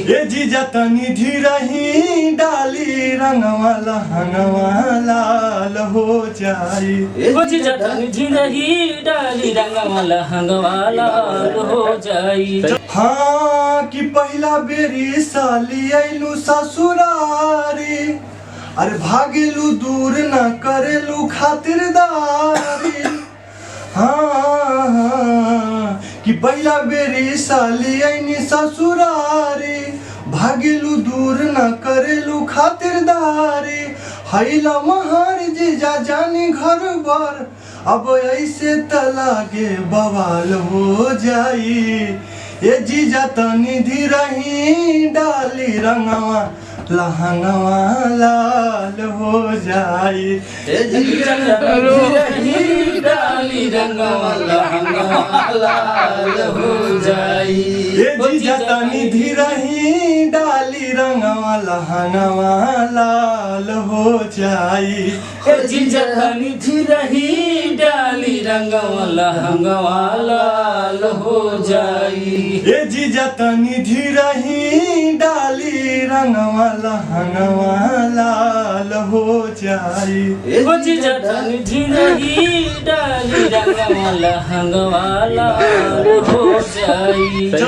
ए जीजा तनी धीरही डाली रंगवा लहंगवा लाल हो जाई। ओ जीजा तनी धीरही डाली रंगवा लहंगवा लाल हो जाई। हाँ कि पहला बेरी साली आइलू ससुरारी, अरे भागेलू दूर न करेलू खातिरदारी। हाँ कि पहला बेरी साली आइनी ससुरारी, भागेलू दूर न करेलू खातिरदारी। हैला महार जीजा जानी घर बर, अब ऐसे तलागे बवाल हो जाई। ए जीजा तनी धीरही डाली रंगवा लहंगवा लाल हो जाई। ए जीजा तनी धीरही डाली रंगवा लहंगवा लाल हो जाई। ए जीजा तनी धीरही डाली रंगवा लहंगवा लाल हो जाई। ए जीजा तनी धीरही डाली रंगवा लहंगवा लाल हो जाई। ए जीजा तनी धीरही डाली रंगवा लहंगवा लाल हो जाई। ओ जीजा तनी धीरही डाली रंगवा लहंगवा लाल हो जाई।